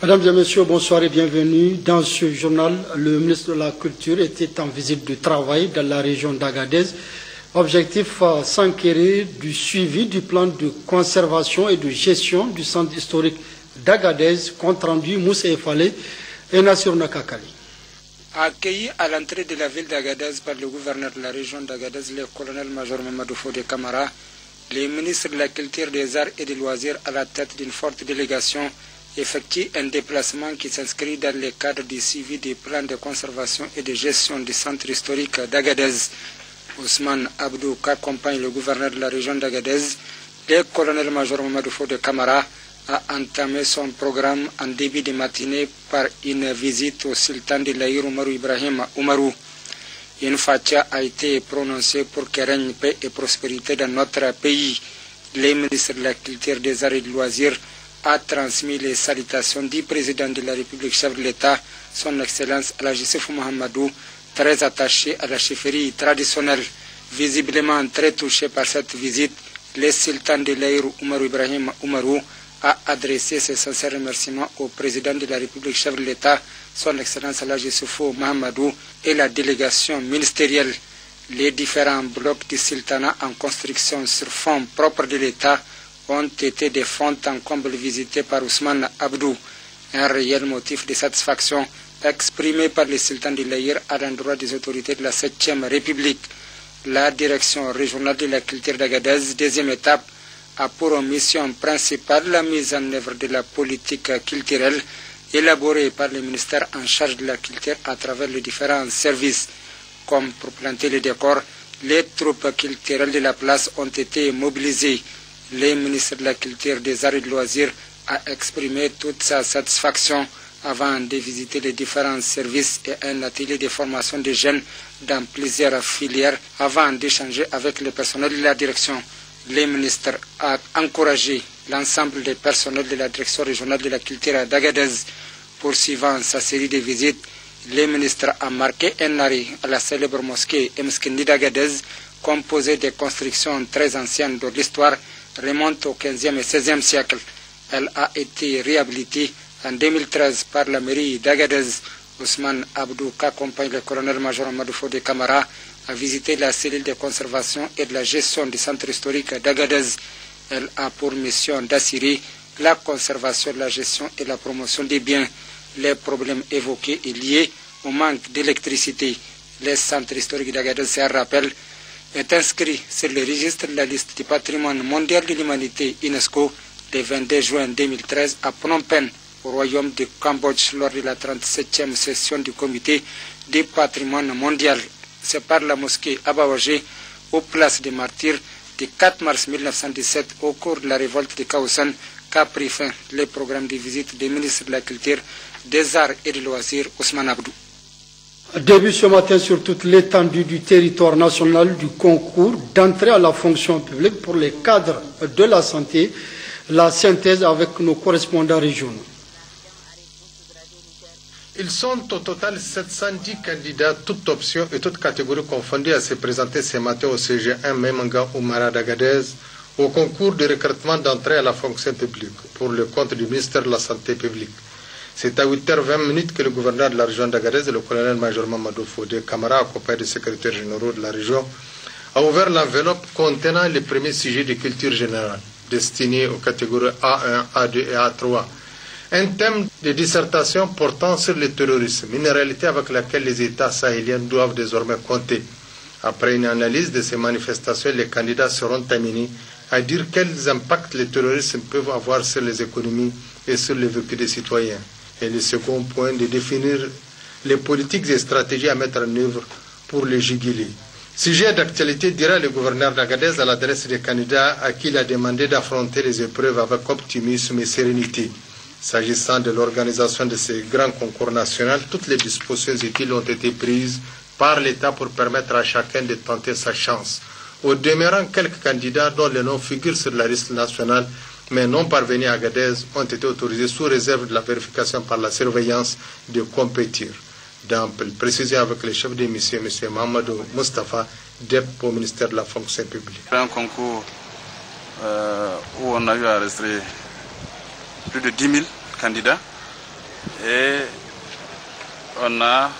Mesdames et messieurs, bonsoir et bienvenue. Dans ce journal, le ministre de la Culture était en visite de travail dans la région d'Agadez. Objectif, s'enquérir du suivi du plan de conservation et de gestion du centre historique d'Agadez, compte rendu Moussa Efale et Nassir Nakakali. Accueilli à l'entrée de la ville d'Agadez par le gouverneur de la région d'Agadez, le colonel-major Mamadou Fodé Camara, le ministre de la Culture, des Arts et des Loisirs à la tête d'une forte délégation effectue un déplacement qui s'inscrit dans le cadre du suivi des plans de conservation et de gestion du centre historique d'Agadez. Ousmane Abdou accompagne le gouverneur de la région d'Agadez. Le colonel-major Mamadou Fodé Camara a entamé son programme en début de matinée par une visite au sultan de l'Aïr Oumarou Ibrahim Oumarou. Une fatia a été prononcée pour que règne paix et prospérité dans notre pays. Le ministre de la Culture, des Arts et des Loisirs a transmis les salutations du président de la République, chef de l'État, son Excellence Alhaji Sefou Mahamadou, très attaché à la chefferie traditionnelle. Visiblement très touché par cette visite, le sultan de l'Aïr Oumarou Ibrahim Oumarou a adressé ses sincères remerciements au président de la République, chef de l'État, son Excellence Alhaji Sefou Mahamadou et la délégation ministérielle. Les différents blocs du sultanat en construction sur fonds propres de l'État ont été des fonds en comble visités par Ousmane Abdou. Un réel motif de satisfaction exprimé par le sultan de l'Aïr à l'endroit des autorités de la 7e République. La direction régionale de la culture d'Agadez, deuxième étape, a pour mission principale la mise en œuvre de la politique culturelle élaborée par le ministère en charge de la culture à travers les différents services. Comme pour planter les décors, les troupes culturelles de la place ont été mobilisées. Le ministre de la Culture, des Arts et des Loisirs a exprimé toute sa satisfaction avant de visiter les différents services et un atelier de formation des jeunes dans plusieurs filières avant d'échanger avec le personnel de la direction. Le ministre a encouragé l'ensemble des personnels de la direction régionale de la culture d'Agadez. Poursuivant sa série de visites, le ministre a marqué un arrêt à la célèbre mosquée Emskindi d'Agadez, composée de constructions très anciennes de l'histoire, remonte au 15e et 16e siècle. Elle a été réhabilitée en 2013 par la mairie d'Agadez. Ousmane Abdou, qu'accompagne le colonel-major Mamadou Fodé Camara, a visité la cellule de conservation et de la gestion du centre historique d'Agadez. Elle a pour mission d'assurer la conservation, la gestion et la promotion des biens. Les problèmes évoqués et liés au manque d'électricité. Le centre historique d'Agadez, c'est un rappel, est inscrit sur le registre de la liste du patrimoine mondial de l'humanité UNESCO le 22 juin 2013 à Phnom Penh, au royaume du Cambodge, lors de la 37e session du comité du patrimoine mondial. C'est par la mosquée Abawajé, aux places des martyrs, du 4 mars 1917, au cours de la révolte de Kaousan, qu'a pris fin le programme de visite du ministre de la Culture, des Arts et des Loisirs, Ousmane Abdou. Début ce matin sur toute l'étendue du territoire national du concours d'entrée à la fonction publique pour les cadres de la santé, la synthèse avec nos correspondants régionaux. Ils sont au total 710 candidats, toutes options et toutes catégories confondues, à se présenter ce matin au CG1 Memanga Oumara d'Agadez au concours de recrutement d'entrée à la fonction publique pour le compte du ministère de la Santé publique. C'est à 8h20 que le gouverneur de la région d'Agadez, le colonel-major Mamadou Fodé Camara, accompagné des secrétaires généraux de la région, a ouvert l'enveloppe contenant les premiers sujets de culture générale, destinés aux catégories A1, A2 et A3. Un thème de dissertation portant sur le terrorisme, une réalité avec laquelle les États sahéliens doivent désormais compter. Après une analyse de ces manifestations, les candidats seront amenés à dire quels impacts le terrorisme peut avoir sur les économies et sur le vécu des citoyens. Et le second point, de définir les politiques et stratégies à mettre en œuvre pour les juguler. Sujet d'actualité, dira le gouverneur d'Agadez à l'adresse des candidats à qui il a demandé d'affronter les épreuves avec optimisme et sérénité. S'agissant de l'organisation de ces grands concours nationaux, toutes les dispositions utiles ont été prises par l'État pour permettre à chacun de tenter sa chance. Au demeurant, quelques candidats dont les noms figurent sur la liste nationale mais non parvenus à Agadez ont été autorisés sous réserve de la vérification par la surveillance de compétir. D'ample précision avec le chef de mission, M. Mahamadou Mustafa, DEP au ministère de la fonction publique. Un concours où on a eu à restreindre plus de 10 000 candidats et on a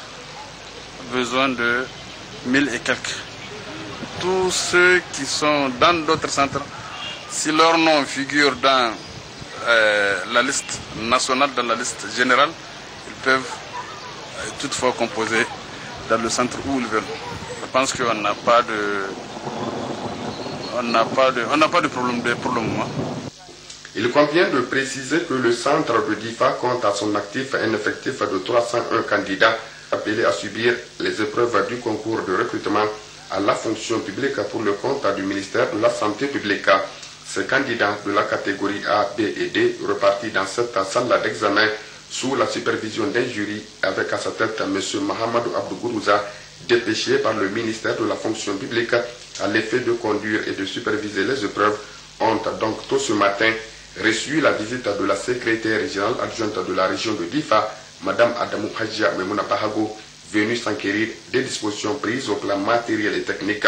besoin de 1000 et quelques. Tous ceux qui sont dans d'autres centres, si leur nom figure dans la liste nationale, dans la liste générale, ils peuvent toutefois composer dans le centre où ils veulent. Je pense qu'on n'a pas de problème pour le moment. Il convient de préciser que le centre de DIFA compte à son actif un effectif de 301 candidats appelés à subir les épreuves du concours de recrutement à la fonction publique pour le compte du ministère de la Santé publique. Ces candidats de la catégorie A, B et D repartis dans cette salle d'examen sous la supervision d'un jury avec à sa tête M. Mahamadou Abdou Gourouza, dépêché par le ministère de la fonction publique à l'effet de conduire et de superviser les épreuves, ont donc tôt ce matin reçu la visite de la secrétaire régionale adjointe de la région de Difa, Mme Adamou Hadja Memouna Bahago, venue s'enquérir des dispositions prises au plan matériel et technique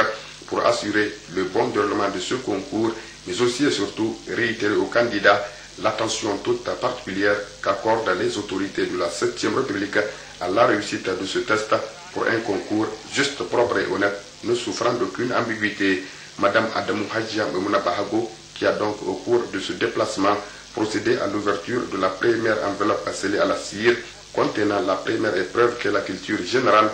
pour assurer le bon déroulement de ce concours, mais aussi et surtout réitérer aux candidats l'attention toute particulière qu'accordent les autorités de la 7e République à la réussite de ce test pour un concours juste, propre et honnête, ne souffrant d'aucune ambiguïté. Mme Adamou Hadja Memouna Bahago, qui a donc au cours de ce déplacement procédé à l'ouverture de la première enveloppe scellée à la cire contenant la première épreuve qu'est la culture générale,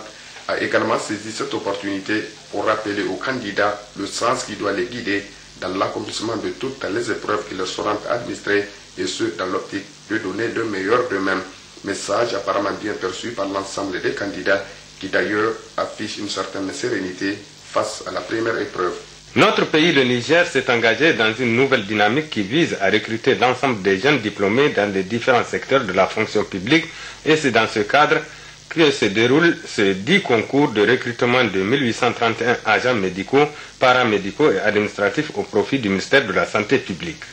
a également saisi cette opportunité pour rappeler aux candidats le sens qui doit les guider dans l'accomplissement de toutes les épreuves qui leur seront administrées, et ce dans l'optique de donner le meilleur d'eux-mêmes. Message apparemment bien perçu par l'ensemble des candidats qui d'ailleurs affichent une certaine sérénité face à la première épreuve. Notre pays, le Niger, s'est engagé dans une nouvelle dynamique qui vise à recruter l'ensemble des jeunes diplômés dans les différents secteurs de la fonction publique, et c'est dans ce cadre que se déroule ce 10 concours de recrutement de 1831 agents médicaux, paramédicaux et administratifs au profit du ministère de la Santé publique.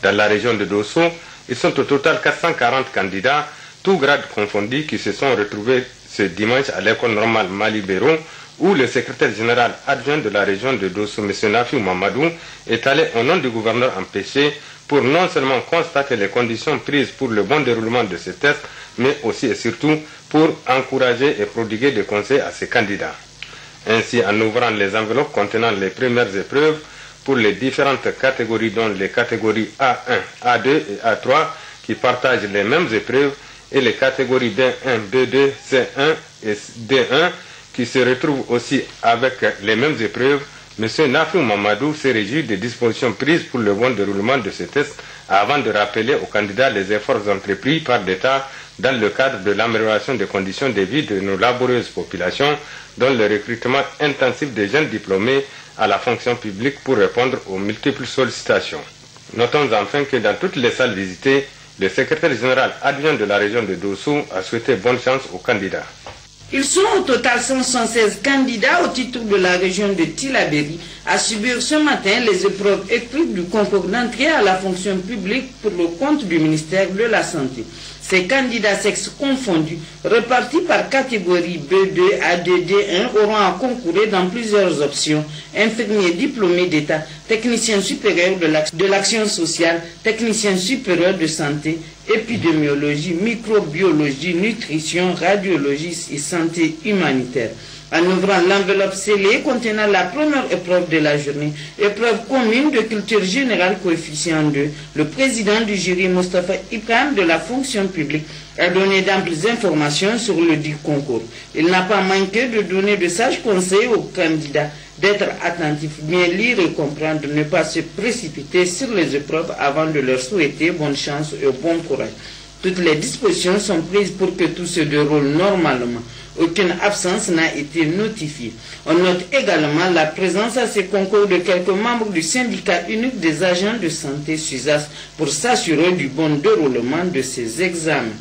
Dans la région de Dosso, ils sont au total 440 candidats, tous grades confondus, qui se sont retrouvés ce dimanche à l'école normale Malibéro, où le secrétaire général adjoint de la région de Dosso, M. Nafiou Mamadou, est allé au nom du gouverneur empêché pour non seulement constater les conditions prises pour le bon déroulement de ces tests, mais aussi et surtout pour encourager et prodiguer des conseils à ces candidats. Ainsi, en ouvrant les enveloppes contenant les premières épreuves pour les différentes catégories, dont les catégories A1, A2 et A3, qui partagent les mêmes épreuves, et les catégories B1, B2, C1 et D1, qui se retrouvent aussi avec les mêmes épreuves, M. Nafiou Mamadou se réjouit des dispositions prises pour le bon déroulement de ces tests, avant de rappeler aux candidats les efforts entrepris par l'État dans le cadre de l'amélioration des conditions de vie de nos laborieuses populations, dont le recrutement intensif des jeunes diplômés à la fonction publique pour répondre aux multiples sollicitations. Notons enfin que dans toutes les salles visitées, le secrétaire général adjoint de la région de Dosso a souhaité bonne chance aux candidats. Ils sont au total 176 candidats au titre de la région de Tillabéri à subir ce matin les épreuves écrites du concours d'entrée à la fonction publique pour le compte du ministère de la Santé. Ces candidats sexes confondus, repartis par catégorie B2 à D1, auront à concourir dans plusieurs options: infirmiers diplômés d'État, technicien supérieur de l'action sociale, technicien supérieur de santé, épidémiologie, microbiologie, nutrition, radiologie et santé humanitaire. En ouvrant l'enveloppe scellée contenant la première épreuve de la journée, épreuve commune de culture générale coefficient 2, le président du jury, Moustapha Ibrahim de la fonction publique, a donné d'amples informations sur le dit concours. Il n'a pas manqué de donner de sages conseils aux candidats, d'être attentifs, bien lire et comprendre, de ne pas se précipiter sur les épreuves avant de leur souhaiter bonne chance et bon courage. Toutes les dispositions sont prises pour que tout se déroule normalement. Aucune absence n'a été notifiée. On note également la présence à ces concours de quelques membres du syndicat unique des agents de santé SUSAS pour s'assurer du bon déroulement de ces examens.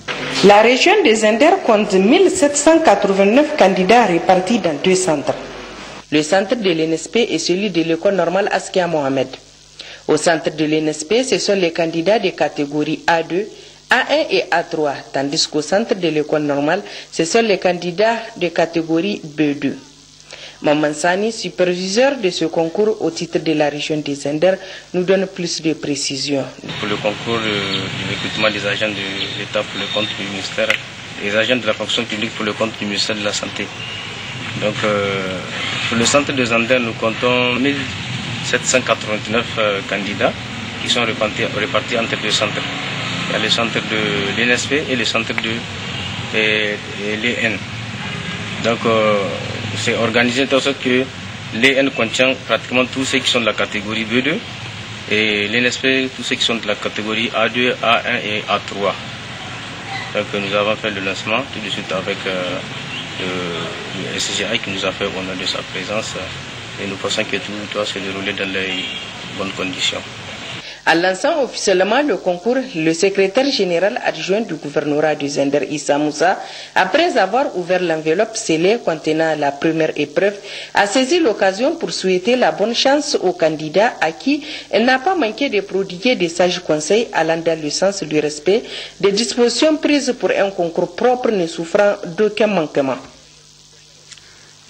La région des Inders compte 1789 candidats répartis dans 2 centres. Le centre de l'ENSP et celui de l'école normale Askia Mohamed. Au centre de l'ENSP, ce sont les candidats des catégories A2, A1 et A3, tandis qu'au centre de l'école normale, ce sont les candidats de catégorie B2. Mamansani, superviseur de ce concours au titre de la région des Zender, nous donne plus de précisions. Pour le concours du recrutement des agents de l'État pour le compte du ministère, des agents de la fonction publique pour le compte du ministère de la Santé. Donc, pour le centre de Zender, nous comptons 1789 candidats qui sont répartis entre deux centres. Il y a le centre de l'NSP et le centre de l'EN. Donc, c'est organisé de sorte que l'EN contient pratiquement tous ceux qui sont de la catégorie B2 et l'NSP tous ceux qui sont de la catégorie A2, A1 et A3. Donc, nous avons fait le lancement tout de suite avec le SCGI qui nous a fait honneur de sa présence et nous pensons que tout doit se dérouler dans les bonnes conditions. En lançant officiellement le concours, le secrétaire général adjoint du gouvernorat du Zender, Issa Moussa, après avoir ouvert l'enveloppe scellée contenant la première épreuve, a saisi l'occasion pour souhaiter la bonne chance aux candidats à qui elle n'a pas manqué de prodiguer des sages conseils allant dans le sens du respect des dispositions prises pour un concours propre ne souffrant d'aucun manquement.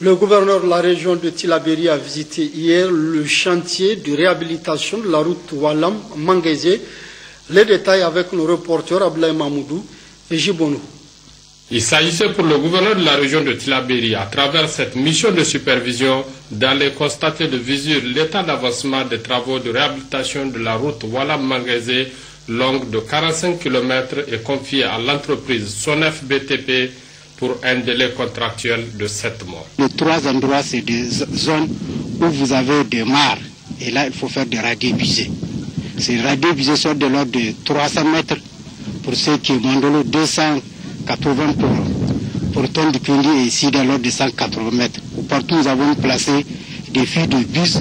Le gouverneur de la région de Tillabéri a visité hier le chantier de réhabilitation de la route Walam-Manguézé. Les détails avec nos reporters Ablaï Mamoudou et Jibonou. Il s'agissait pour le gouverneur de la région de Tillabéri, à travers cette mission de supervision, d'aller constater de visu l'état d'avancement des travaux de réhabilitation de la route Walam-Manguézé, longue de 45 km et confiée à l'entreprise Sonef BTP pour un délai contractuel de 7 mois. Les trois endroits, c'est des zones où vous avez des mares. Et là, il faut faire des radiers busés. Ces radiers busés sont de l'ordre de 300 mètres pour ceux qui est Mandolo, 280 pour Tondipindi et ici de l'ordre de 180 mètres. Partout, nous avons placé des fils de bus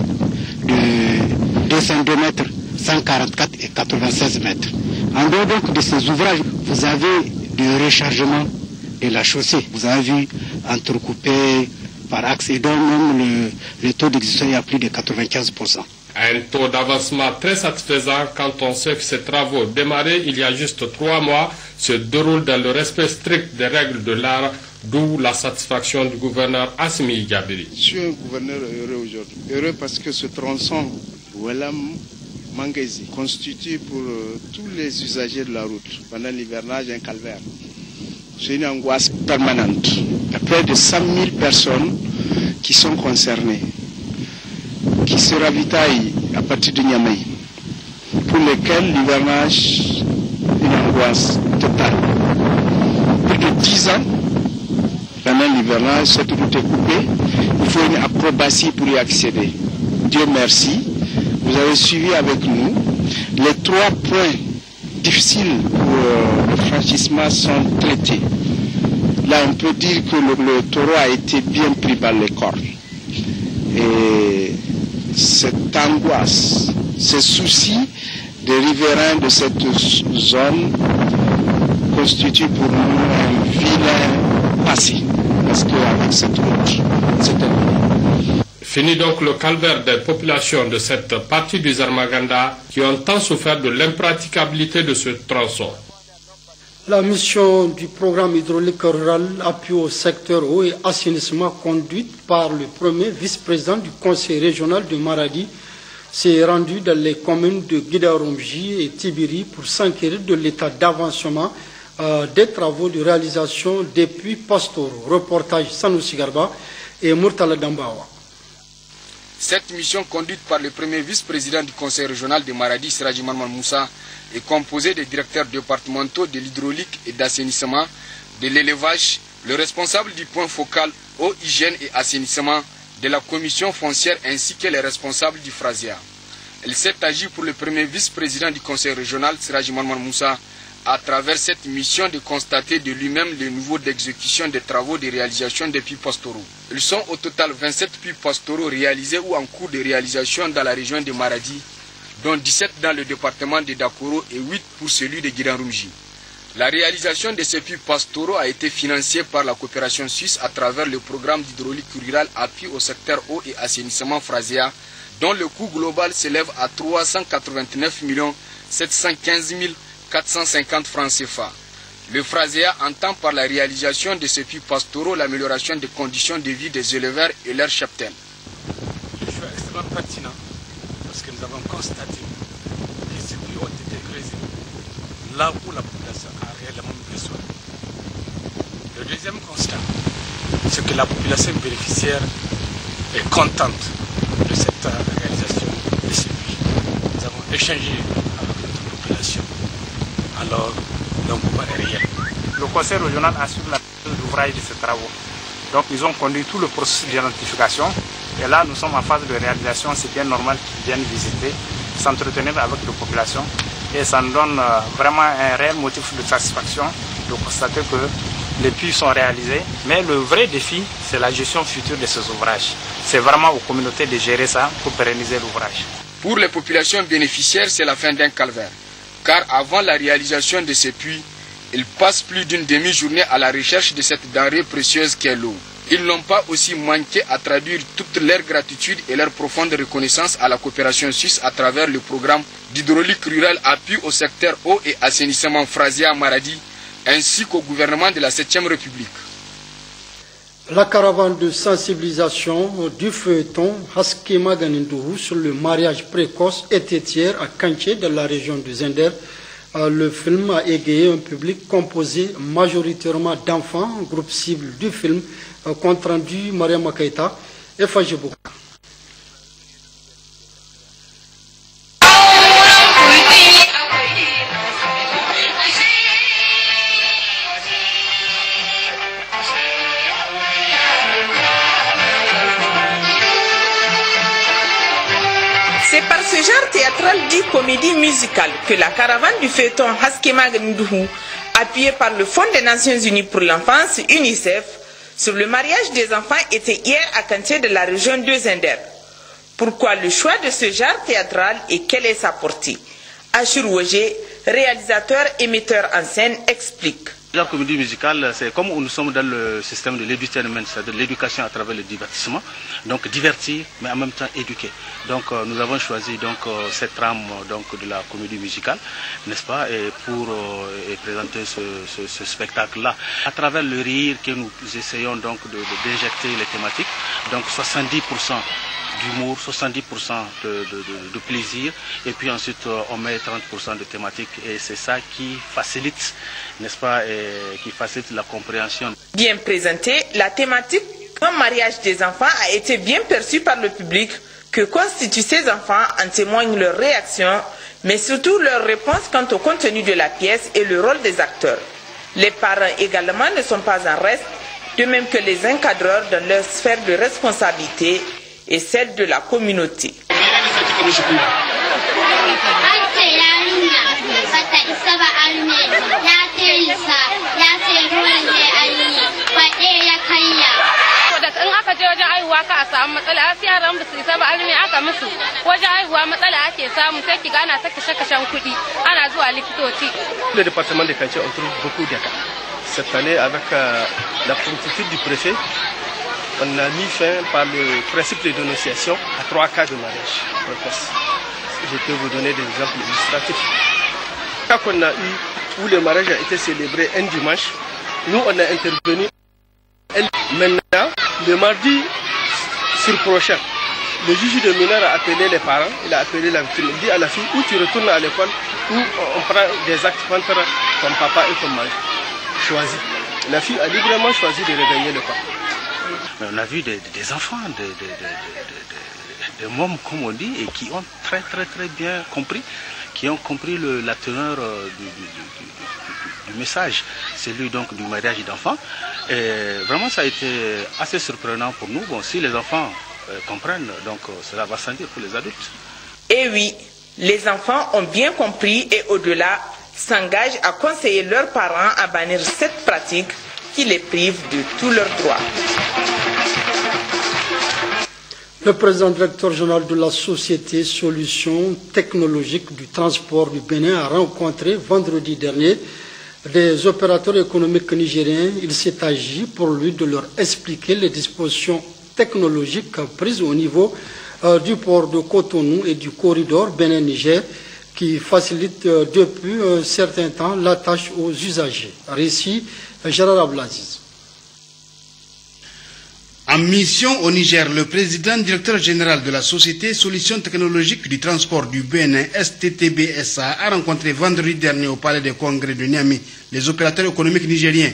de 202 mètres, 144 et 96 mètres. En dehors donc de ces ouvrages, vous avez des rechargements de la chaussée. Vous avez vu entrecoupé par axe et donc même le taux d'exécution est à plus de 95%. Un taux d'avancement très satisfaisant quand on sait que ces travaux démarrés il y a juste 3 mois se déroulent dans le respect strict des règles de l'art, d'où la satisfaction du gouverneur Assimi Diabiri. Je suis un gouverneur heureux aujourd'hui. Heureux parce que ce tronçon Walam-Manguézé constitue pour tous les usagers de la route pendant l'hivernage un calvaire. C'est une angoisse permanente. Il y a près de 100 000 personnes qui sont concernées, qui se ravitaillent à partir de Niamey, pour lesquelles l'hivernage est une angoisse totale. Plus de 10 ans, pendant l'hivernage, cette route est coupée. Il faut une acrobatie pour y accéder. Dieu merci, vous avez suivi avec nous les 3 points difficiles pour le franchissement sont traités. Là, on peut dire que le taureau a été bien pris par les cornes. Et cette angoisse, ce souci des riverains de cette zone constitue pour nous un vilain passé. Parce qu'avec cette route, c'est un... Fini donc le calvaire des populations de cette partie du Zarmaganda qui ont tant souffert de l'impraticabilité de ce tronçon. La mission du programme hydraulique rural appui au secteur eau et assainissement conduite par le premier vice-président du conseil régional de Maradi s'est rendue dans les communes de Guidaromji et Tibiri pour s'enquérir de l'état d'avancement des travaux de réalisation des puits pastoraux. Reportage Sanoussi Garba et Murtala Dambawa. Cette mission conduite par le premier vice-président du conseil régional de Maradi, Siraji Marman Moussa, est composée des directeurs départementaux de l'hydraulique et d'assainissement, de l'élevage, le responsable du point focal eau, hygiène et assainissement de la commission foncière ainsi que les responsables du Frasia. Il s'est agi pour le premier vice-président du conseil régional, Siraji Marman Moussa, à travers cette mission de constater de lui-même le niveau d'exécution des travaux de réalisation des puits pastoraux. Ils sont au total 27 puits pastoraux réalisés ou en cours de réalisation dans la région de Maradi, dont 17 dans le département de Dakoro et 8 pour celui de Guidarumji. La réalisation de ces puits pastoraux a été financée par la coopération suisse à travers le programme d'hydraulique rurale appui au secteur eau et assainissement Frasia, dont le coût global s'élève à 389 715 450 francs CFA. Le FRASEA entend par la réalisation de ces puits pastoraux l'amélioration des conditions de vie des éleveurs et leurs cheptels. Le choix est extrêmement pertinent parce que nous avons constaté que ces puits ont été creusés là où la population a réellement besoin. Le deuxième constat, c'est que la population bénéficiaire est contente de cette réalisation de ces puits. Nous avons échangé avec notre population. Alors, l'engouement est réel. Le conseil régional assure la l'ouvrage de ces travaux. Donc, ils ont conduit tout le processus d'identification. Et là, nous sommes en phase de réalisation. C'est bien normal qu'ils viennent visiter, s'entretenir avec la population. Et ça nous donne vraiment un réel motif de satisfaction de constater que les puits sont réalisés. Mais le vrai défi, c'est la gestion future de ces ouvrages. C'est vraiment aux communautés de gérer ça pour pérenniser l'ouvrage. Pour les populations bénéficiaires, c'est la fin d'un calvaire. Car avant la réalisation de ces puits, ils passent plus d'une demi-journée à la recherche de cette denrée précieuse qu'est l'eau. Ils n'ont pas aussi manqué à traduire toute leur gratitude et leur profonde reconnaissance à la coopération suisse à travers le programme d'hydraulique rurale appui au secteur eau et assainissement FRASEA Maradi, ainsi qu'au gouvernement de la 7e République. La caravane de sensibilisation du feuilleton Haskema Ganindourou sur le mariage précoce était hier à Kanché, dans la région de Zender. Le film a égayé un public composé majoritairement d'enfants, groupe cible du film, compte rendu Mariam Makaita et Fajibou. C'est par ce genre théâtral dit comédie musicale que la caravane du feuilleton Haskema Ganindourou, appuyée par le Fonds des Nations Unies pour l'enfance, UNICEF, sur le mariage des enfants était hier à Kanché de la région de Zender. Pourquoi le choix de ce genre théâtral et quelle est sa portée? Achir Wogé, réalisateur et metteur en scène, explique. La comédie musicale, c'est comme nous sommes dans le système de l'éducation, c'est-à-dire l'éducation à travers le divertissement. Donc divertir, mais en même temps éduquer. Donc nous avons choisi donc cette trame donc de la comédie musicale, n'est-ce pas, et pour présenter ce spectacle-là. À travers le rire que nous essayons donc d'injecter les thématiques, donc 70% d'humour, 70% de plaisir, et puis ensuite on met 30% de thématiques, et c'est ça qui facilite, n'est-ce pas, et qui facilite la compréhension. Bien présentée, la thématique un mariage des enfants a été bien perçue par le public. Que constituent ces enfants en témoignent leurs réactions, mais surtout leurs réponses quant au contenu de la pièce et le rôle des acteurs. Les parents également ne sont pas en reste, de même que les encadreurs dans leur sphère de responsabilité et celle de la communauté. in aka je wajen aihuwa ka a samu matsala a yaran ba su isa ba alimi aka musu wajen aihuwa matsala ake samu sai ki gana ta kashe-kashen kuɗi ana zuwa likitoci. Le département de Kanché, on trouve beaucoup de cas. Cette année, avec la promptitude du préfet, on a mis fin par le principe de dénonciation à 3 cas de mariage précoce. Je peux vous donner des exemples illustratifs. Quand on a eu où le mariage a été célébré un dimanche, nous on a intervenu. Maintenant, le mardi sur prochain, le juge de mineur a appelé les parents, il a appelé la victime, il dit à la fille où tu retournes à l'école, où on prend des actes contre ton papa et ton mari. Choisis. La fille a librement choisi de regagner le corps. On a vu des enfants, des mômes comme on dit, et qui ont très bien compris, qui ont compris la teneur du message, celui donc du mariage d'enfants. Et vraiment ça a été assez surprenant pour nous. Bon, si les enfants comprennent, donc cela va sans dire pour les adultes. Et oui, les enfants ont bien compris et au-delà s'engagent à conseiller leurs parents à bannir cette pratique qui les prive de tous leurs droits. Le président directeur général de la société Solutions technologiques du transport du Bénin a rencontré vendredi dernier des opérateurs économiques nigériens. Il s'est agi pour lui de leur expliquer les dispositions technologiques prises au niveau du port de Cotonou et du corridor Bénin-Niger qui facilite depuis un certain temps la tâche aux usagers. Récit Gérard Ablaziz. En mission au Niger, le président directeur général de la Société Solutions Technologiques du Transport du Bénin, STTB-SA, a rencontré vendredi dernier au Palais des Congrès de Niamey les opérateurs économiques nigériens.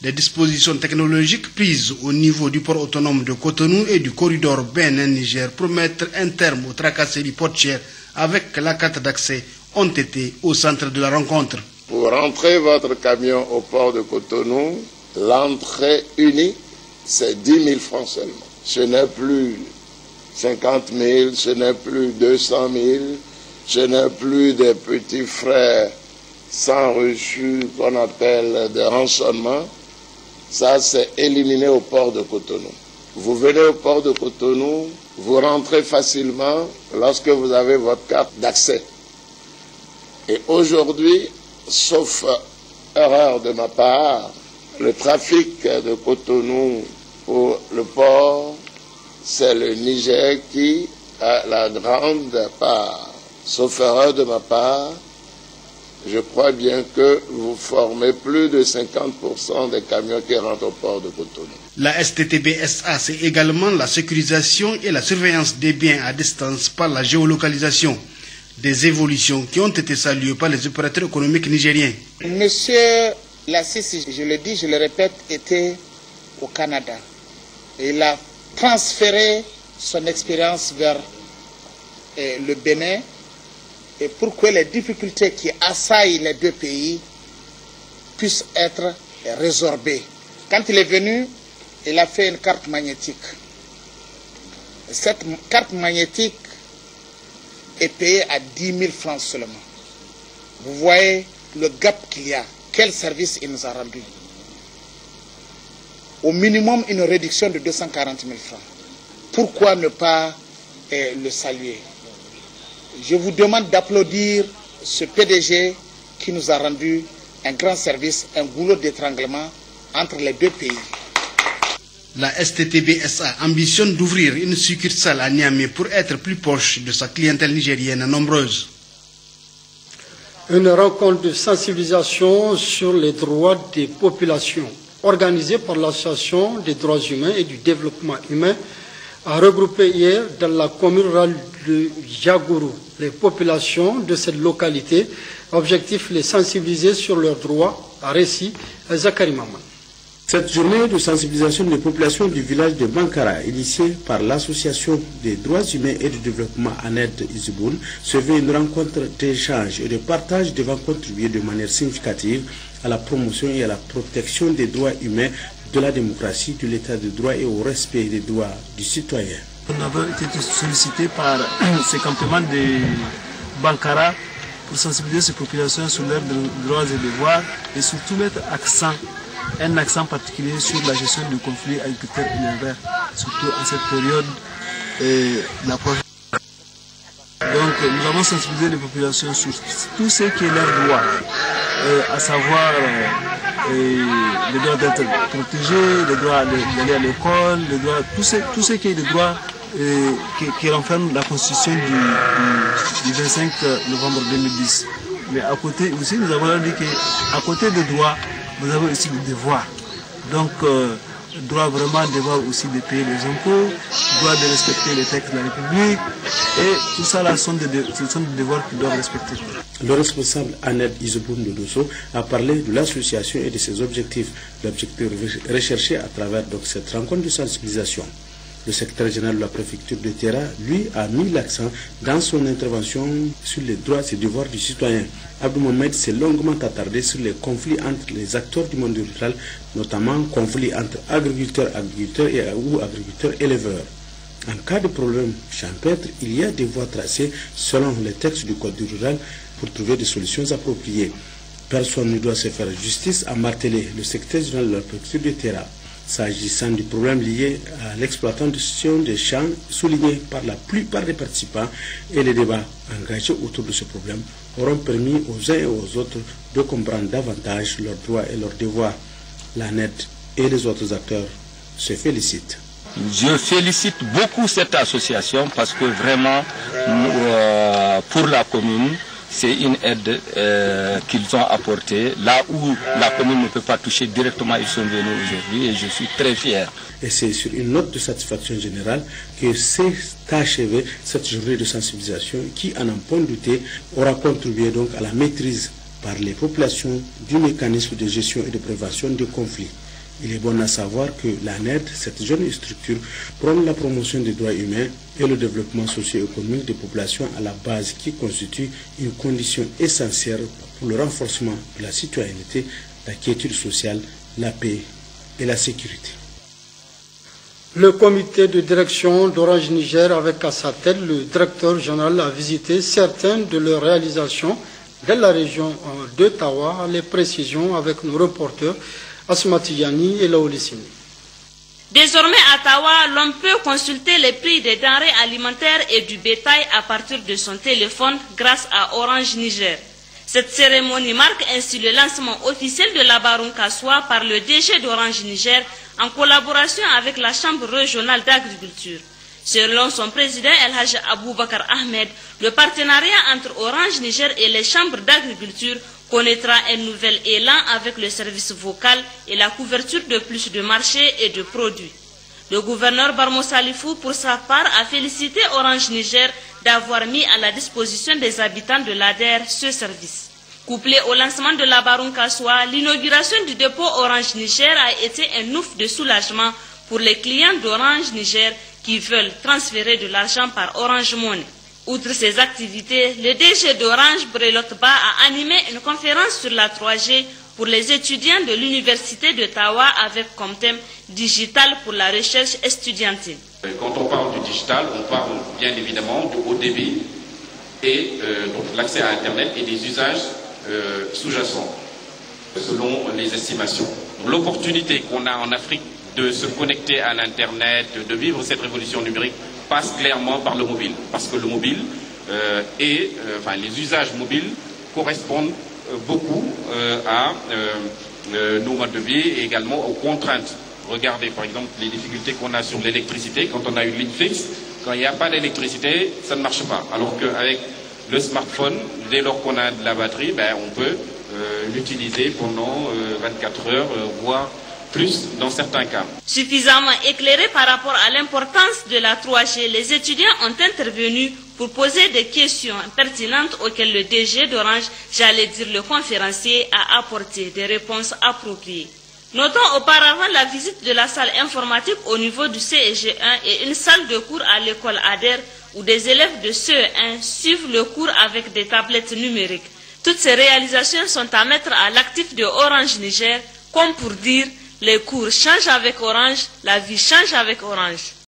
Des dispositions technologiques prises au niveau du port autonome de Cotonou et du corridor Bénin-Niger pour mettre un terme aux tracasseries portières avec la carte d'accès ont été au centre de la rencontre. Pour rentrer votre camion au port de Cotonou, l'entrée unique, c'est 10 000 francs seulement. Ce n'est plus 50 000, ce n'est plus 200 000, ce n'est plus des petits frais sans reçu qu'on appelle de rançonnement. Ça, c'est éliminé au port de Cotonou. Vous venez au port de Cotonou, vous rentrez facilement lorsque vous avez votre carte d'accès. Et aujourd'hui, sauf erreur de ma part, le trafic de Cotonou pour le port, c'est le Niger qui a la grande part. Sauf erreur de ma part, je crois bien que vous formez plus de 50% des camions qui rentrent au port de Cotonou. La STTB-SA, c'est également la sécurisation et la surveillance des biens à distance par la géolocalisation. Des évolutions qui ont été saluées par les opérateurs économiques nigériens. Monsieur Lassisi, je le dis, je le répète, était au Canada. Et il a transféré son expérience vers le Bénin et pour que les difficultés qui assaillent les deux pays puissent être résorbées. Quand il est venu, il a fait une carte magnétique. Cette carte magnétique est payée à 10 000 francs seulement. Vous voyez le gap qu'il y a. Quel service il nous a rendu? Au minimum, une réduction de 240 000 francs. Pourquoi ne pas le saluer? Je vous demande d'applaudir ce PDG qui nous a rendu un grand service, un goulot d'étranglement entre les deux pays. La STTB-SA ambitionne d'ouvrir une succursale à Niamey pour être plus proche de sa clientèle nigérienne nombreuse. Une rencontre de sensibilisation sur les droits des populations organisée par l'Association des droits humains et du développement humain a regroupé hier dans la commune rurale de Yagourou les populations de cette localité. Objectif, les sensibiliser sur leurs droits. À récit, Zakari Maman. Cette journée de sensibilisation des populations du village de Bankara, initiée par l'Association des droits humains et du développement ANED Iziboun, se veut une rencontre d'échange et de partage devant contribuer de manière significative à la promotion et à la protection des droits humains, de la démocratie, de l'état de droit et au respect des droits du citoyen. Nous avons été sollicités par ces campements de Bankara pour sensibiliser ces populations sur leurs droits et devoirs et surtout mettre un accent particulier sur la gestion du conflit agriculteur-éleveur, surtout en cette période d'approche. Donc nous avons sensibilisé les populations sur tout ce qui est leur droit, à savoir le droit d'être protégé, le droit d'aller à l'école, tout ce qui est le droit qui renferme la constitution du 25 novembre 2010. Mais à côté aussi, nous avons dit qu'à côté des droits, vous avez aussi le devoir. Donc, droit vraiment devoir aussi de payer les impôts, droit de respecter les textes de la République, et tout ça là sont des devoirs qu'ils doivent respecter. Le responsable Aned Izoboun de Dosso a parlé de l'association et de ses objectifs, l'objectif recherché à travers cette rencontre de sensibilisation. Le secrétaire général de la préfecture de Terra, lui, a mis l'accent dans son intervention sur les droits et devoirs du citoyen. Abdou Mohamed s'est longuement attardé sur les conflits entre les acteurs du monde rural, notamment conflits entre agriculteurs ou agriculteurs-éleveurs. En cas de problème champêtre, il y a des voies tracées selon les textes du Code rural pour trouver des solutions appropriées. Personne ne doit se faire justice, a martelé le secrétaire général de la préfecture de Terra. S'agissant du problème lié à l'exploitation des champs, souligné par la plupart des participants, et les débats engagés autour de ce problème auront permis aux uns et aux autres de comprendre davantage leurs droits et leurs devoirs. L'ANED et les autres acteurs se félicitent. Je félicite beaucoup cette association parce que vraiment, pour la commune, c'est une aide qu'ils ont apportée. Là où la commune ne peut pas toucher directement, ils sont venus aujourd'hui et je suis très fier. Et c'est sur une note de satisfaction générale que s'est achevée cette journée de sensibilisation qui, à n'en point douter, aura contribué donc à la maîtrise par les populations du mécanisme de gestion et de prévention des conflits. Il est bon à savoir que l'ANED, cette jeune structure, prône la promotion des droits humains et le développement socio-économique des populations à la base qui constitue une condition essentielle pour le renforcement de la citoyenneté, la quiétude sociale, la paix et la sécurité. Le comité de direction d'Orange Niger, avec à sa tête le directeur général, a visité certaines de leurs réalisations dans la région de Tawa. Les précisions avec nos reporters Asmati Yani et Laolissini. Désormais à Tawa, l'on peut consulter les prix des denrées alimentaires et du bétail à partir de son téléphone grâce à Orange Niger. Cette cérémonie marque ainsi le lancement officiel de la Baroun Kassoua par le DG d'Orange Niger en collaboration avec la Chambre régionale d'agriculture. Selon son président El Haj Aboubakar Ahmed, le partenariat entre Orange Niger et les chambres d'agriculture connaîtra un nouvel élan avec le service vocal et la couverture de plus de marchés et de produits. Le gouverneur Barmo Salifou, pour sa part, a félicité Orange Niger d'avoir mis à la disposition des habitants de l'ADER ce service. Couplé au lancement de la Baroun Kassoua, l'inauguration du dépôt Orange Niger a été un ouf de soulagement pour les clients d'Orange Niger qui veulent transférer de l'argent par Orange Money. Outre ces activités, le DG d'Orange, Brelotba, a animé une conférence sur la 3G pour les étudiants de l'université de Tawa avec comme thème « Digital pour la recherche estudiantine ». Quand on parle du digital, on parle bien évidemment du haut débit et l'accès à Internet et des usages sous-jacents, selon les estimations. L'opportunité qu'on a en Afrique de se connecter à l'Internet, de vivre cette révolution numérique, passe clairement par le mobile. Parce que le mobile les usages mobiles correspondent beaucoup à nos modes de vie et également aux contraintes. Regardez par exemple les difficultés qu'on a sur l'électricité. Quand on a une ligne fixe, quand il n'y a pas d'électricité, ça ne marche pas. Alors qu'avec le smartphone, dès lors qu'on a de la batterie, on peut l'utiliser pendant 24 heures, voire plus dans certains cas. Suffisamment éclairés par rapport à l'importance de la 3G, les étudiants ont intervenu pour poser des questions pertinentes auxquelles le DG d'Orange, j'allais dire le conférencier, a apporté des réponses appropriées. Notons auparavant la visite de la salle informatique au niveau du CEG1 et une salle de cours à l'école ADER où des élèves de CE1 suivent le cours avec des tablettes numériques. Toutes ces réalisations sont à mettre à l'actif de Orange Niger, comme pour dire les cours changent avec Orange, la vie change avec Orange.